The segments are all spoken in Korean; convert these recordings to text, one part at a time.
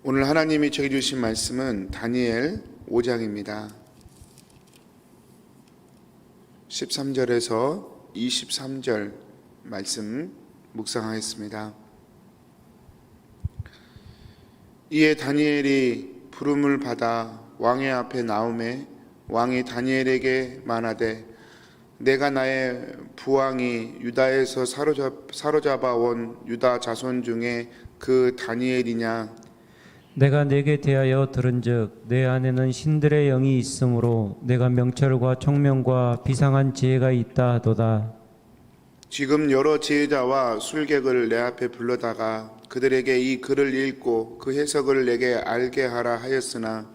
오늘 하나님이 저에게 주신 말씀은 다니엘 5장입니다. 13절에서 23절 말씀 묵상하겠습니다. 이에 다니엘이 부름을 받아 왕의 앞에 나오매 왕이 다니엘에게 말하되 내가 나의 부왕이 유다에서 사로잡아 온 유다 자손 중에 그 다니엘이냐? 내가 네게 대하여 들은즉 내 안에는 신들의 영이 있으므로 내가 명철과 총명과 비상한 지혜가 있다 하도다. 지금 여러 지혜자와 술객을 내 앞에 불러다가 그들에게 이 글을 읽고 그 해석을 내게 알게 하라 하였으나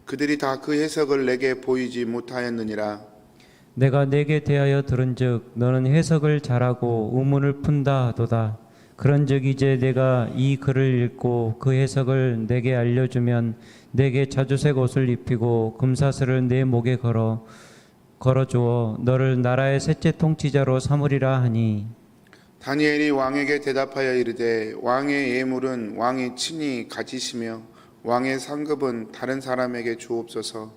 그들이 다 그 해석을 내게 보이지 못하였느니라. 내가 네게 대하여 들은즉 너는 해석을 잘하고 의문을 푼다 하도다. 그런즉 이제 내가 이 글을 읽고 그 해석을 내게 알려주면 내게 자주색 옷을 입히고 금사슬을 내 목에 걸어주어 너를 나라의 셋째 통치자로 삼으리라 하니, 다니엘이 왕에게 대답하여 이르되 왕의 예물은 왕이 친히 가지시며 왕의 상급은 다른 사람에게 주옵소서.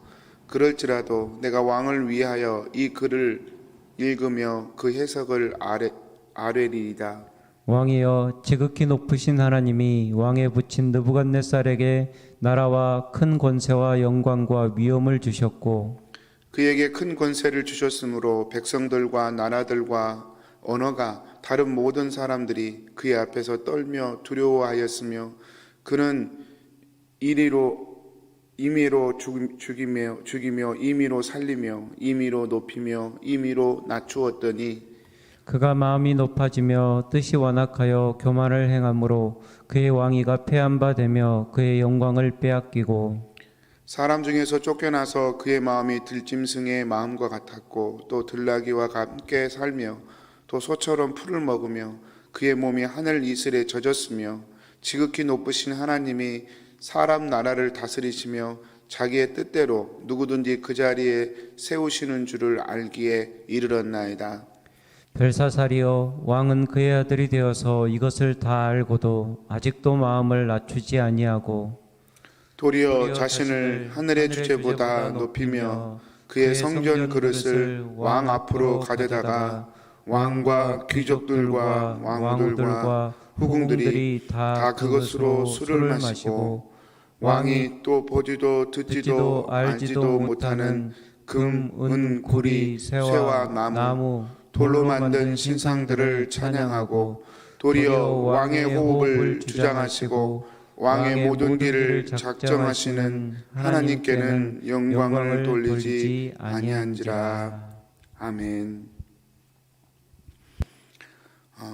그럴지라도 내가 왕을 위하여 이 글을 읽으며 그 해석을 아뢰리이다. 왕이여, 지극히 높으신 하나님이 왕에 붙인 느부갓네살에게 나라와 큰 권세와 영광과 위엄을 주셨고 그에게 큰 권세를 주셨으므로 백성들과 나라들과 언어가 다른 모든 사람들이 그의 앞에서 떨며 두려워하였으며 그는 임의로 죽이며 임의로 살리며 임의로 높이며 임의로 낮추었더니 그가 마음이 높아지며 뜻이 완악하여 교만을 행함으로 그의 왕위가 패한 바 되며 그의 영광을 빼앗기고 사람 중에서 쫓겨나서 그의 마음이 들짐승의 마음과 같았고 또 들나귀와 함께 살며 또 소처럼 풀을 먹으며 그의 몸이 하늘 이슬에 젖었으며 지극히 높으신 하나님이 사람 나라를 다스리시며 자기의 뜻대로 누구든지 그 자리에 세우시는 줄을 알기에 이르렀나이다. 벨사살이여, 왕은 그의 아들이 되어서 이것을 다 알고도 아직도 마음을 낮추지 아니하고 도리어 자신을 하늘의 주제보다 높이며 그의 성전 그릇을 왕 앞으로 가져다가 왕과 귀족들과 왕후들과 후궁들이 다 그것으로 술을 마시고 왕이 또 보지도 듣지도 알지도 못하는 금, 은, 구리, 쇠와 나무, 돌로 만든 신상들을 찬양하고 도리어 왕의 호흡을 주장하시고 왕의 모든 길을 작정하시는 하나님께는 영광을 돌리지 아니한지라. 아멘.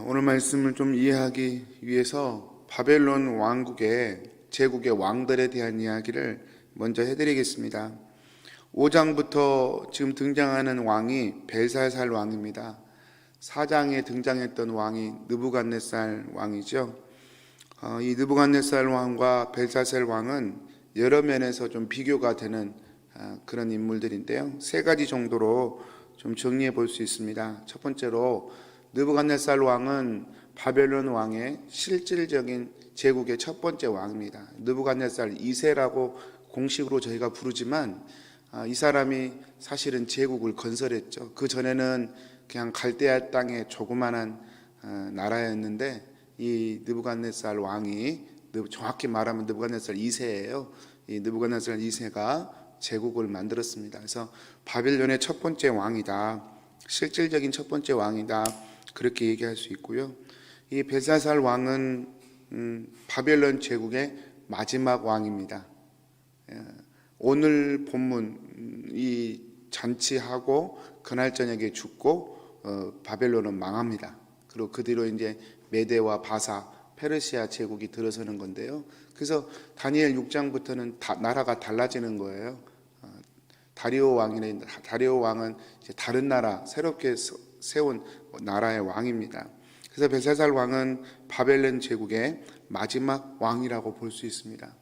오늘 말씀을 좀 이해하기 위해서 바벨론 왕국의 제국의 왕들에 대한 이야기를 먼저 해드리겠습니다. 5장부터 지금 등장하는 왕이 벨사살 왕입니다. 4장에 등장했던 왕이 느부갓네살 왕이죠. 이 느부갓네살 왕과 벨사살 왕은 여러 면에서 좀 비교가 되는 그런 인물들인데요. 세 가지 정도로 좀 정리해 볼 수 있습니다. 첫 번째로 느부갓네살 왕은 바벨론 왕의 실질적인 제국의 첫 번째 왕입니다. 느부갓네살 2세라고 공식으로 저희가 부르지만 이 사람이 사실은 제국을 건설했죠. 그 전에는 그냥 갈대아 땅의 조그만한 나라였는데 이 느부갓네살 왕이 정확히 말하면 느부갓네살 2세예요. 이 느부갓네살 2세가 제국을 만들었습니다. 그래서 바벨론의 첫 번째 왕이다. 실질적인 첫 번째 왕이다. 그렇게 얘기할 수 있고요. 이 벨사살 왕은 바벨론 제국의 마지막 왕입니다. 오늘 본문 이 잔치하고 그날 저녁에 죽고 바벨론은 망합니다. 그리고 그 뒤로 이제 메대와 바사, 페르시아 제국이 들어서는 건데요. 그래서 다니엘 6장부터는 나라가 달라지는 거예요. 다리오 왕은 이제 다른 나라, 새롭게 세운 나라의 왕입니다. 그래서 벨사살 왕은 바벨론 제국의 마지막 왕이라고 볼 수 있습니다.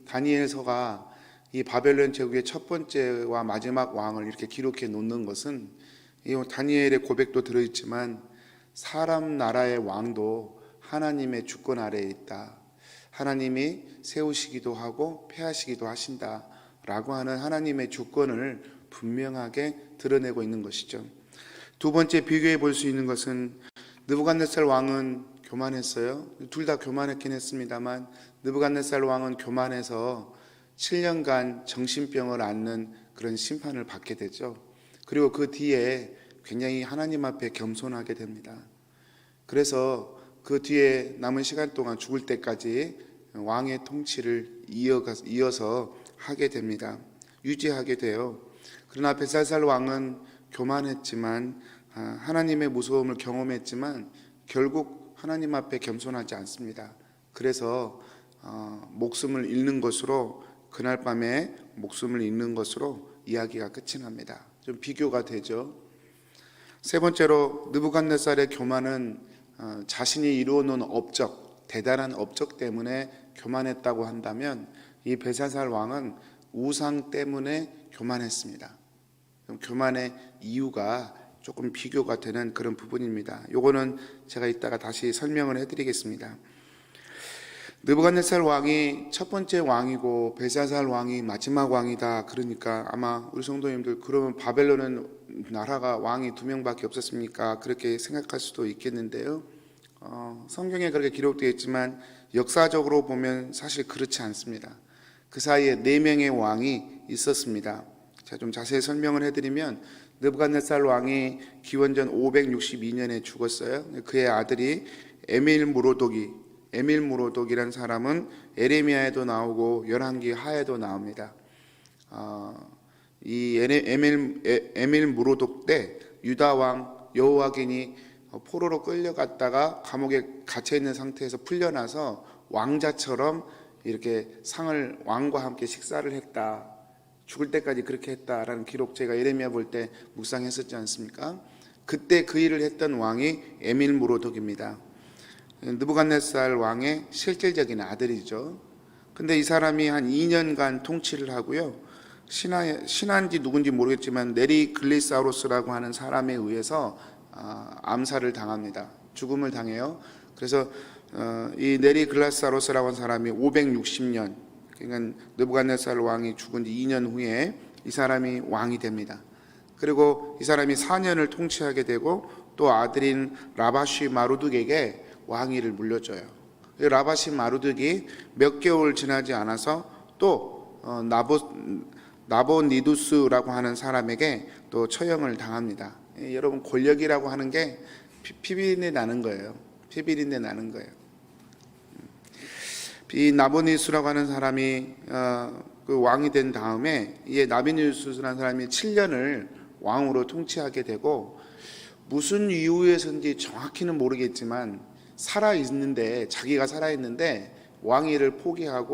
다니엘서가 이 바벨론 제국의 첫 번째와 마지막 왕을 이렇게 기록해 놓는 것은 이 다니엘의 고백도 들어있지만 사람 나라의 왕도 하나님의 주권 아래에 있다. 하나님이 세우시기도 하고 폐하시기도 하신다라고 하는 하나님의 주권을 분명하게 드러내고 있는 것이죠. 두 번째 비교해 볼 수 있는 것은 느부갓네살 왕은 교만했어요. 둘 다 교만했긴 했습니다만 느부갓네살 왕은 교만해서 7년간 정신병을 앓는 그런 심판을 받게 되죠. 그리고 그 뒤에 굉장히 하나님 앞에 겸손하게 됩니다. 그래서 그 뒤에 남은 시간 동안 죽을 때까지 왕의 통치를 이어서 하게 됩니다. 유지하게 돼요. 그러나 벳살살 왕은 교만했지만 하나님의 무서움을 경험했지만 결국 하나님 앞에 겸손하지 않습니다. 그래서 목숨을 잃는 것으로, 그날 밤에 목숨을 잃는 것으로 이야기가 끝이 납니다. 좀 비교가 되죠. 세 번째로 느부갓네살의 교만은 자신이 이루어놓은 업적, 대단한 업적 때문에 교만했다고 한다면 이 벳살살 왕은 우상 때문에 교만했습니다. 교만의 이유가 조금 비교가 되는 그런 부분입니다. 요거는 제가 이따가 다시 설명을 해드리겠습니다. 느부갓네살 왕이 첫 번째 왕이고 벳살살 왕이 마지막 왕이다. 그러니까 아마 우리 성도님들, 그러면 바벨론은 나라가 왕이 2명밖에 없었습니까? 그렇게 생각할 수도 있겠는데요. 성경에 그렇게 기록되어 있지만 역사적으로 보면 사실 그렇지 않습니다. 그 사이에 4명의 왕이 있었습니다. 자, 좀 자세히 설명을 해드리면 느부갓네살 왕이 기원전 562년에 죽었어요. 그의 아들이 에밀무로독이라는 사람은 에레미야에도 나오고 열왕기 하에도 나옵니다. 이 에밀무로독 때 유다 왕 여호와긴이 포로로 끌려갔다가 감옥에 갇혀 있는 상태에서 풀려나서 왕자처럼 이렇게 상을 왕과 함께 식사를 했다. 죽을 때까지 그렇게 했다라는 기록 제가 예레미야 볼 때 묵상했었지 않습니까? 그때 그 일을 했던 왕이 에밀무로독입니다. 느부갓네살 왕의 실질적인 아들이죠. 근데 이 사람이 한 2년간 통치를 하고요. 신하인지 누군지 모르겠지만 네리글리사우루스라고 하는 사람에 의해서 암살을 당합니다. 죽음을 당해요. 그래서 이 네리글리사우루스라고 하는 사람이 560년, 그러니까 느부갓네살 왕이 죽은 지 2년 후에 이 사람이 왕이 됩니다. 그리고 이 사람이 4년을 통치하게 되고 또 아들인 라바시 마루둑에게 왕위를 물려줘요. 라바시 마루둑이 몇 개월 지나지 않아서 또 나보니두스라고 하는 사람에게 또 처형을 당합니다. 여러분, 권력이라고 하는 게 피비린내 나는 거예요. 피비린내 나는 거예요. 이 나보니두스라고 하는 사람이 그 왕이 된 다음에 이 나보니두스라는 사람이 7년을 왕으로 통치하게 되고, 무슨 이유에서인지 정확히는 모르겠지만 자기가 살아있는데 왕위를 포기한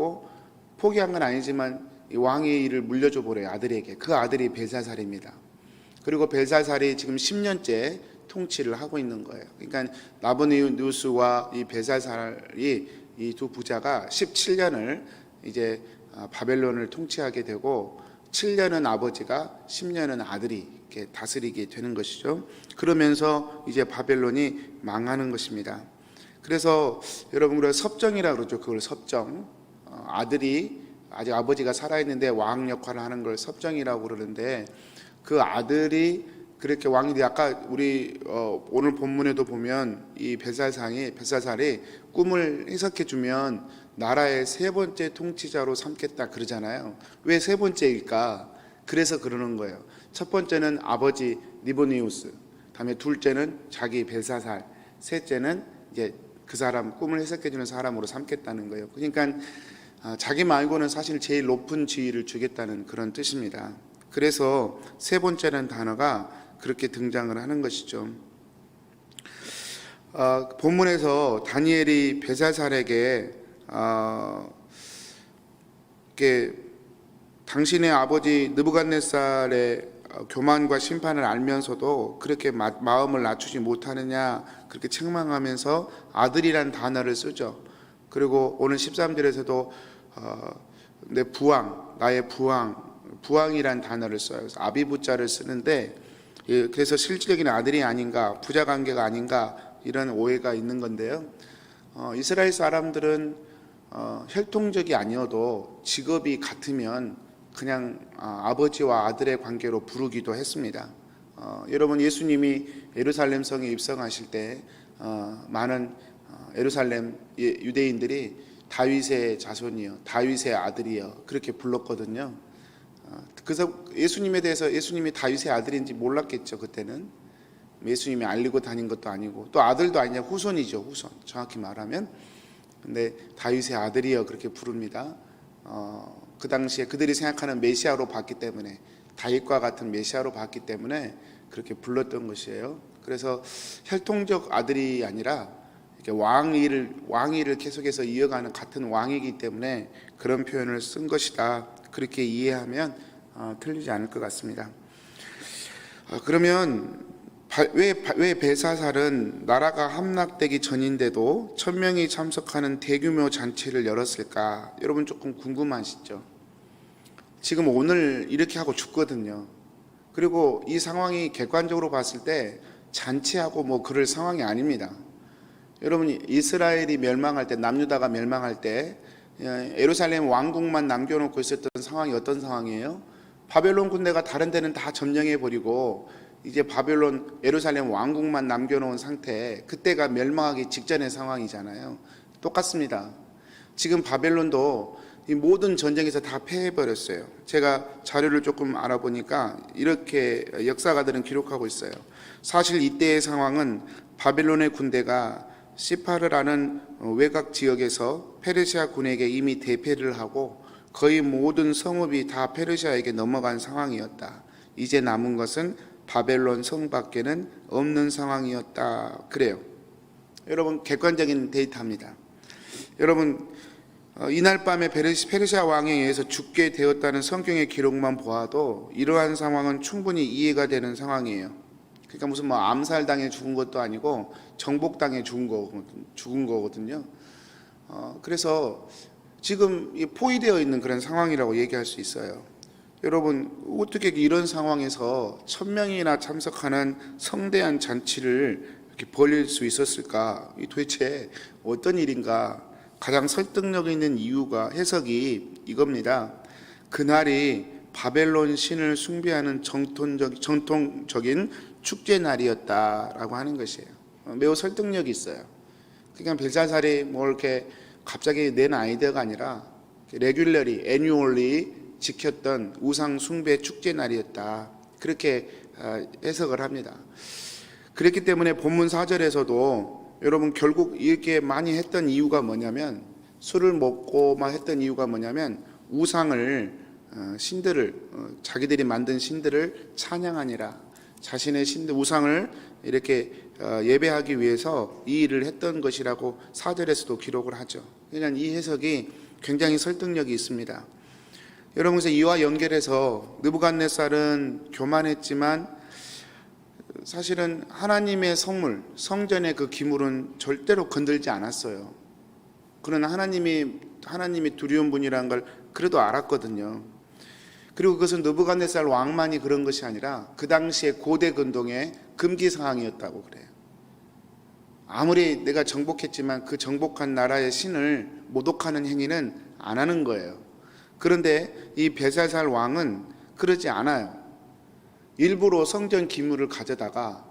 건 아니지만 이 왕위를 물려줘 버려요, 아들에게. 그 아들이 벨사살입니다. 그리고 벨사살이 지금 10년째 통치를 하고 있는 거예요. 그러니까 나보니두스와 이 벨사살이, 이 두 부자가 17년을 이제 바벨론을 통치하게 되고, 7년은 아버지가, 10년은 아들이 이렇게 다스리게 되는 것이죠. 그러면서 이제 바벨론이 망하는 것입니다. 그래서 여러분, 우리가 섭정이라고 그러죠. 그걸 섭정. 아들이 아직 아버지가 살아있는데 왕 역할을 하는 걸 섭정이라고 그러는데, 그 아들이 그렇게 왕이 돼. 아까 우리 오늘 본문에도 보면 이 벳살살이 꿈을 해석해 주면 나라의 3번째 통치자로 삼겠다 그러잖아요. 왜 3번째일까? 그래서 그러는 거예요. 첫 번째는 아버지 니보니우스, 다음에 둘째는 자기 벳살살, 셋째는 이제 그 사람, 꿈을 해석해 주는 사람으로 삼겠다는 거예요. 그러니까 자기 말고는 사실 제일 높은 지위를 주겠다는 그런 뜻입니다. 그래서 3번째라는 단어가 그렇게 등장을 하는 것이죠. 본문에서 다니엘이 벳살살에게 당신의 아버지 느부갓네살의 교만과 심판을 알면서도 그렇게 마음을 낮추지 못하느냐, 그렇게 책망하면서 아들이란 단어를 쓰죠. 그리고 오늘 13절에서도 나의 부왕이란 단어를 써요. 그래서 아비부자를 쓰는데, 그래서 실질적인 아들이 아닌가, 부자 관계가 아닌가, 이런 오해가 있는 건데요. 이스라엘 사람들은 혈통적이 아니어도 직업이 같으면 그냥 아버지와 아들의 관계로 부르기도 했습니다. 여러분, 예수님이 예루살렘 성에 입성하실 때 많은 예루살렘 유대인들이 다윗의 자손이요, 다윗의 아들이요, 그렇게 불렀거든요. 그래서 예수님에 대해서 예수님이 다윗의 아들인지 몰랐겠죠. 그때는 예수님이 알리고 다닌 것도 아니고, 또 아들도 아니냐, 후손이죠, 후손, 정확히 말하면. 근데 다윗의 아들이여 그렇게 부릅니다. 그 당시에 그들이 생각하는 메시아로 봤기 때문에, 다윗과 같은 메시아로 봤기 때문에 그렇게 불렀던 것이에요. 그래서 혈통적 아들이 아니라 이렇게 왕위를 계속해서 이어가는 같은 왕이기 때문에 그런 표현을 쓴 것이다, 그렇게 이해하면 틀리지 않을 것 같습니다. 그러면 왜 벨사살은 나라가 함락되기 전인데도 1000명이 참석하는 대규모 잔치를 열었을까? 여러분 조금 궁금하시죠? 지금 오늘 이렇게 하고 죽거든요. 그리고 이 상황이 객관적으로 봤을 때 잔치하고 뭐 그럴 상황이 아닙니다. 여러분, 이스라엘이 멸망할 때, 남유다가 멸망할 때 예루살렘 왕궁만 남겨놓고 있었던 상황이 어떤 상황이에요? 바벨론 군대가 다른 데는 다 점령해 버리고 이제 바벨론 예루살렘 왕궁만 남겨놓은 상태, 그때가 멸망하기 직전의 상황이잖아요. 똑같습니다. 지금 바벨론도 이 모든 전쟁에서 다 패해버렸어요. 제가 자료를 조금 알아보니까 이렇게 역사가들은 기록하고 있어요. 사실 이때의 상황은 바벨론의 군대가 시파르라는 외곽 지역에서 페르시아 군에게 이미 대패를 하고 거의 모든 성읍이 다 페르시아에게 넘어간 상황이었다. 이제 남은 것은 바벨론 성밖에는 없는 상황이었다. 그래요. 여러분, 객관적인 데이터입니다. 여러분, 이날 밤에 페르시아 왕에 의해서 죽게 되었다는 성경의 기록만 보아도 이러한 상황은 충분히 이해가 되는 상황이에요. 그러니까 무슨 뭐 암살당해 죽은 것도 아니고 정복당해 죽은 거거든요. 그래서 지금 포위되어 있는 그런 상황이라고 얘기할 수 있어요. 여러분, 어떻게 이런 상황에서 1000명이나 참석하는 성대한 잔치를 이렇게 벌일 수 있었을까? 이 도대체 어떤 일인가? 가장 설득력 있는 이유가, 해석이 이겁니다. 그날이 바벨론 신을 숭배하는 전통적인 축제 날이었다라고 하는 것이에요. 매우 설득력이 있어요. 그러니까 벨사살이 뭐 이렇게 갑자기 낸 아이디어가 아니라 레귤러리, 애뉴얼리 지켰던 우상 숭배 축제 날이었다, 그렇게 해석을 합니다. 그렇기 때문에 본문 4절에서도 여러분 결국 이렇게 많이 했던 이유가 뭐냐면, 술을 먹고만 했던 이유가 뭐냐면 우상을, 신들을, 자기들이 만든 신들을 찬양하니라, 자신의 신들 우상을 이렇게 예배하기 위해서 이 일을 했던 것이라고 4절에서도 기록을 하죠. 그냥 이 해석이 굉장히 설득력이 있습니다. 여러분, 그래서 이와 연결해서 느부갓네살은 교만했지만 사실은 하나님의 성물, 성전의 그 기물은 절대로 건들지 않았어요. 그러나 하나님이 두려운 분이라는 걸 그래도 알았거든요. 그리고 그것은 느부갓네살 왕만이 그런 것이 아니라 그 당시에 고대 근동의 금기 사항이었다고 그래요. 아무리 내가 정복했지만 그 정복한 나라의 신을 모독하는 행위는 안 하는 거예요. 그런데 이 벨사살 왕은 그러지 않아요. 일부러 성전 기물을 가져다가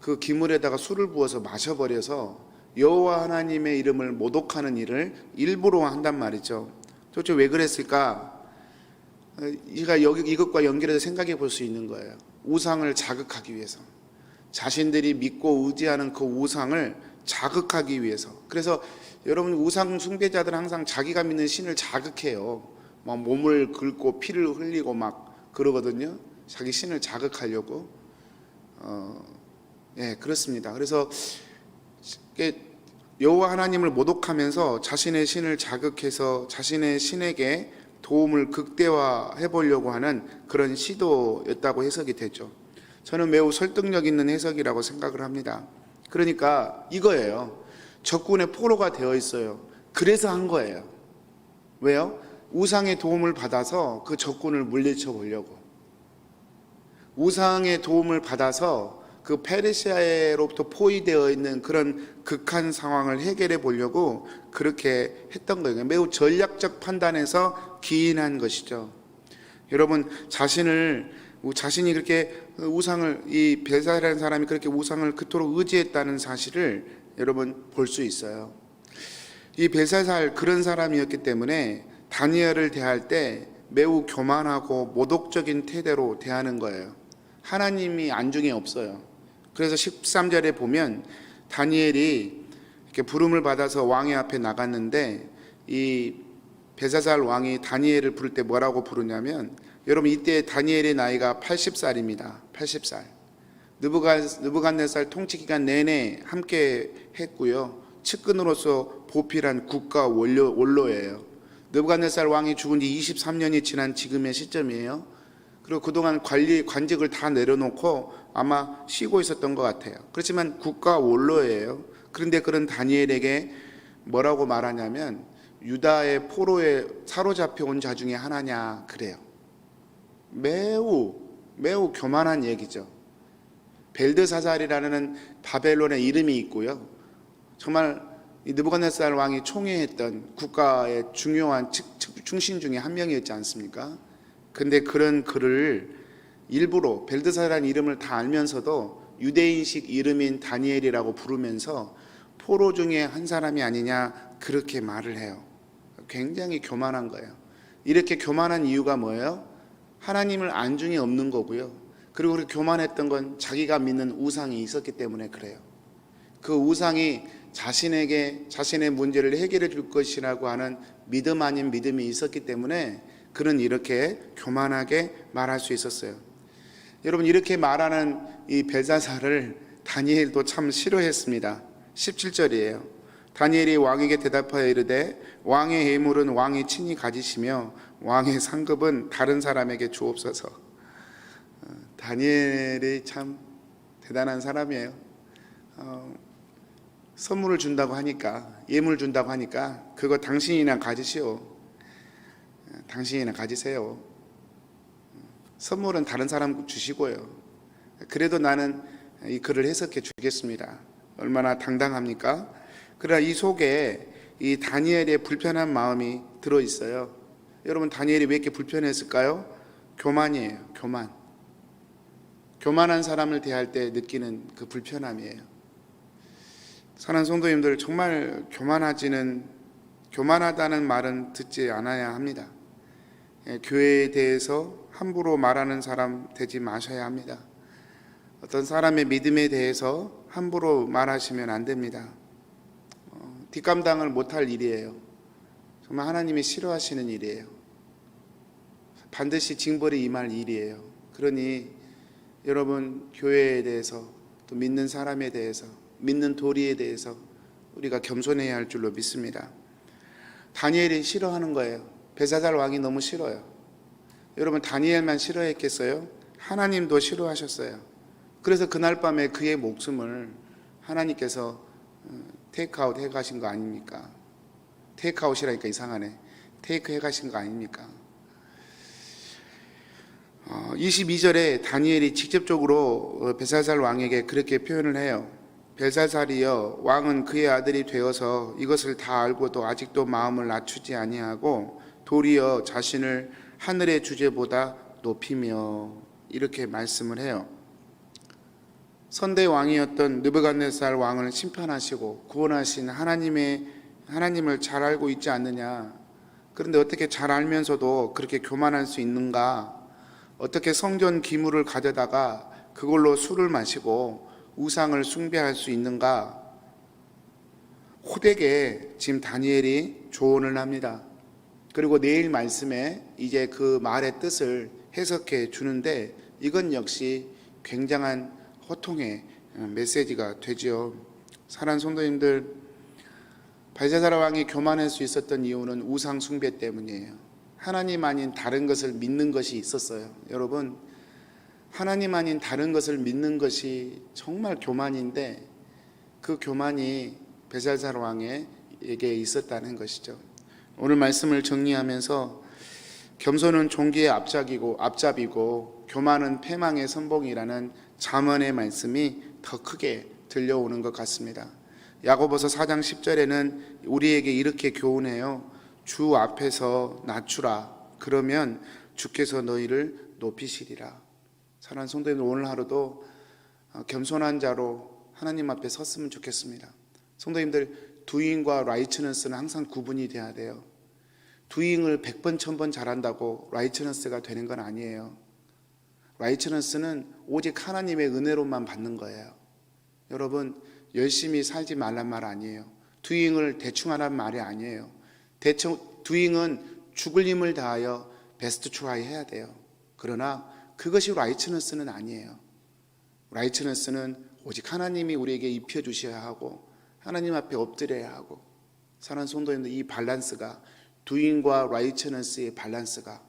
그 기물에다가 술을 부어서 마셔버려서 여호와 하나님의 이름을 모독하는 일을 일부러 한단 말이죠. 도대체 왜 그랬을까? 제가 이것과 연결해서 생각해 볼 수 있는 거예요. 우상을 자극하기 위해서, 자신들이 믿고 의지하는 그 우상을 자극하기 위해서. 그래서 여러분, 우상 숭배자들은 항상 자기가 믿는 신을 자극해요. 막 몸을 긁고 피를 흘리고 막 그러거든요. 자기 신을 자극하려고. 그렇습니다. 그래서 여호와 하나님을 모독하면서 자신의 신을 자극해서 자신의 신에게 도움을 극대화해 보려고 하는 그런 시도였다고 해석이 되죠. 저는 매우 설득력 있는 해석이라고 생각을 합니다. 그러니까 이거예요. 적군의 포로가 되어 있어요. 그래서 한 거예요. 왜요? 우상의 도움을 받아서 그 적군을 물리쳐 보려고. 우상의 도움을 받아서 그 페르시아로부터 포위되어 있는 그런 극한 상황을 해결해 보려고 그렇게 했던 거예요. 매우 전략적 판단에서 기인한 것이죠. 여러분, 자신이 그렇게 우상을, 이 벨사라는 사람이 그렇게 우상을 그토록 의지했다는 사실을 여러분 볼 수 있어요. 이 벨사살 그런 사람이었기 때문에 다니엘을 대할 때 매우 교만하고 모독적인 태도로 대하는 거예요. 하나님이 안중에 없어요. 그래서 13절에 보면 다니엘이 이렇게 부름을 받아서 왕의 앞에 나갔는데 이 벨사살 왕이 다니엘을 부를 때 뭐라고 부르냐면, 여러분 이때 다니엘의 나이가 80살입니다. 80살. 느부갓네살 통치 기간 내내 함께 했고요. 측근으로서 보필한 국가 원로예요. 느부갓네살 왕이 죽은 지 23년이 지난 지금의 시점이에요. 그리고 그동안 관직을 다 내려놓고 아마 쉬고 있었던 것 같아요. 그렇지만 국가 원로예요. 그런데 그런 다니엘에게 뭐라고 말하냐면, 유다의 포로에 사로잡혀 온 자 중에 하나냐 그래요. 매우 교만한 얘기죠. 벨드사살이라는 바벨론의 이름이 있고요. 정말 이 느부갓네살 왕이 총애했던 국가의 중요한 충신 중에 한 명이었지 않습니까? 근데 그런 그를 일부러 벨드사살이라는 이름을 다 알면서도 유대인식 이름인 다니엘이라고 부르면서 포로 중에 한 사람이 아니냐 그렇게 말을 해요. 굉장히 교만한 거예요. 이렇게 교만한 이유가 뭐예요? 하나님을 안중에 없는 거고요. 그리고 그렇게 교만했던 건 자기가 믿는 우상이 있었기 때문에 그래요. 그 우상이 자신에게 자신의 문제를 해결해 줄 것이라고 하는 믿음 아닌 믿음이 있었기 때문에 그는 이렇게 교만하게 말할 수 있었어요. 여러분, 이렇게 말하는 이 벨사살을 다니엘도 참 싫어했습니다. 17절이에요. 다니엘이 왕에게 대답하여 이르되 왕의 예물은 왕이 친히 가지시며 왕의 상급은 다른 사람에게 주옵소서. 다니엘이 참 대단한 사람이에요. 선물을 준다고 하니까, 예물 준다고 하니까 그거 당신이나 가지시오. 당신이나 가지세요. 선물은 다른 사람 주시고요. 그래도 나는 이 글을 해석해 주겠습니다. 얼마나 당당합니까? 그러나 이 속에 이 다니엘의 불편한 마음이 들어 있어요. 여러분, 다니엘이 왜 이렇게 불편했을까요? 교만이에요. 교만한 사람을 대할 때 느끼는 그 불편함이에요. 사랑하는 성도님들, 정말 교만하다는 말은 듣지 않아야 합니다. 교회에 대해서 함부로 말하는 사람 되지 마셔야 합니다. 어떤 사람의 믿음에 대해서 함부로 말하시면 안 됩니다. 뒷감당을 못할 일이에요. 정말 하나님이 싫어하시는 일이에요. 반드시 징벌이 임할 일이에요. 그러니 여러분, 교회에 대해서, 또 믿는 사람에 대해서, 믿는 도리에 대해서 우리가 겸손해야 할 줄로 믿습니다. 다니엘이 싫어하는 거예요. 벨사살 왕이 너무 싫어요. 여러분, 다니엘만 싫어했겠어요? 하나님도 싫어하셨어요. 그래서 그날 밤에 그의 목숨을 하나님께서 테이크아웃 해가신 거 아닙니까? 테이크아웃이라니까 이상하네. 테이크 해가신 거 아닙니까? 22절에 다니엘이 직접적으로 벨사살 왕에게 그렇게 표현을 해요. 벨사살이여, 왕은 그의 아들이 되어서 이것을 다 알고도 아직도 마음을 낮추지 아니하고 도리어 자신을 하늘의 주제보다 높이며, 이렇게 말씀을 해요. 선대 왕이었던 느부갓네살 왕을 심판하시고 구원하신 하나님을 잘 알고 있지 않느냐? 그런데 어떻게 잘 알면서도 그렇게 교만할 수 있는가? 어떻게 성전 기물을 가져다가 그걸로 술을 마시고 우상을 숭배할 수 있는가? 호되게 지금 다니엘이 조언을 합니다. 그리고 내일 말씀에 이제 그 말의 뜻을 해석해 주는데, 이건 역시 굉장한 호통의 메시지가 되죠. 사랑하는 성도님들, 벨사살 왕이 교만할 수 있었던 이유는 우상 숭배 때문이에요. 하나님 아닌 다른 것을 믿는 것이 있었어요. 여러분, 하나님 아닌 다른 것을 믿는 것이 정말 교만인데, 그 교만이 벨사살 왕에게 있었다는 것이죠. 오늘 말씀을 정리하면서 겸손은 종기의 앞잡이고 교만은 패망의 선봉이라는 잠언의 말씀이 더 크게 들려오는 것 같습니다. 야고보서 4장 10절에는 우리에게 이렇게 교훈해요. 주 앞에서 낮추라. 그러면 주께서 너희를 높이시리라. 사랑하는 성도님들, 오늘 하루도 겸손한 자로 하나님 앞에 섰으면 좋겠습니다. 성도님들, 두잉과 라이처너스는 항상 구분이 돼야 돼요. 두잉을 100번 1000번 잘한다고 라이처너스가 되는 건 아니에요. 라이처너스는 오직 하나님의 은혜로만 받는 거예요. 여러분, 열심히 살지 말란 말 아니에요. 두잉을 대충 하란 말이 아니에요. 두잉은 죽을 힘을 다하여 베스트 트라이 해야 돼요. 그러나 그것이 라이처너스는 아니에요. 라이처너스는 오직 하나님이 우리에게 입혀주셔야 하고 하나님 앞에 엎드려야 하고, 사랑하는 성도님들, 이 밸런스가, 두잉과 라이처너스의 밸런스가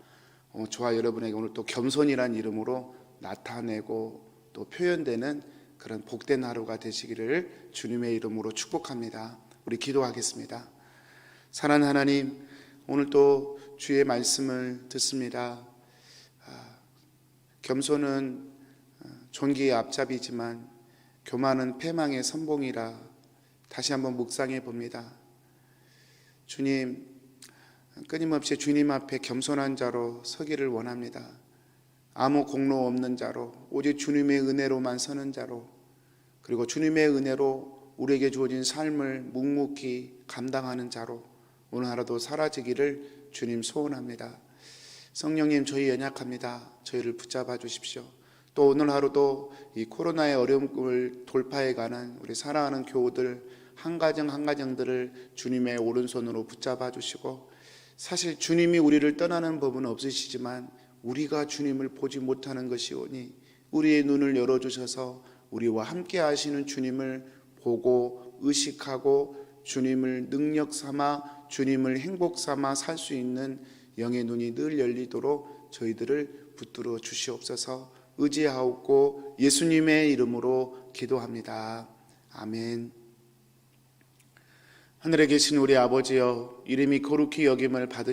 저와 여러분에게 오늘 또 겸손이란 이름으로 나타내고 또 표현되는 그런 복된 하루가 되시기를 주님의 이름으로 축복합니다. 우리 기도하겠습니다. 사랑하는 하나님, 오늘 또 주의 말씀을 듣습니다. 겸손은 존귀의 앞잡이지만 교만은 패망의 선봉이라 다시 한번 묵상해 봅니다. 주님, 끊임없이 주님 앞에 겸손한 자로 서기를 원합니다. 아무 공로 없는 자로, 오직 주님의 은혜로만 서는 자로, 그리고 주님의 은혜로 우리에게 주어진 삶을 묵묵히 감당하는 자로 오늘 하루도 사라지기를 주님 소원합니다. 성령님, 저희 연약합니다. 저희를 붙잡아 주십시오. 또 오늘 하루도 이 코로나의 어려움을 돌파해가는 우리 사랑하는 교우들 한 가정 한 가정들을 주님의 오른손으로 붙잡아 주시고, 사실 주님이 우리를 떠나는 법은 없으시지만 우리가 주님을 보지 못하는 것이오니 우리의 눈을 열어주셔서 우리와 함께 하시는 주님을 보고 의식하고 주님을 능력 삼아 주님을 행복 삼아 살 수 있는 영의 눈이 늘 열리도록 저희들을 붙들어 주시옵소서. 의지하옵고 예수님의 이름으로 기도합니다. 아멘. 하늘에 계신 우리 아버지여, 이름이 거룩히 여김을 받으시옵소서.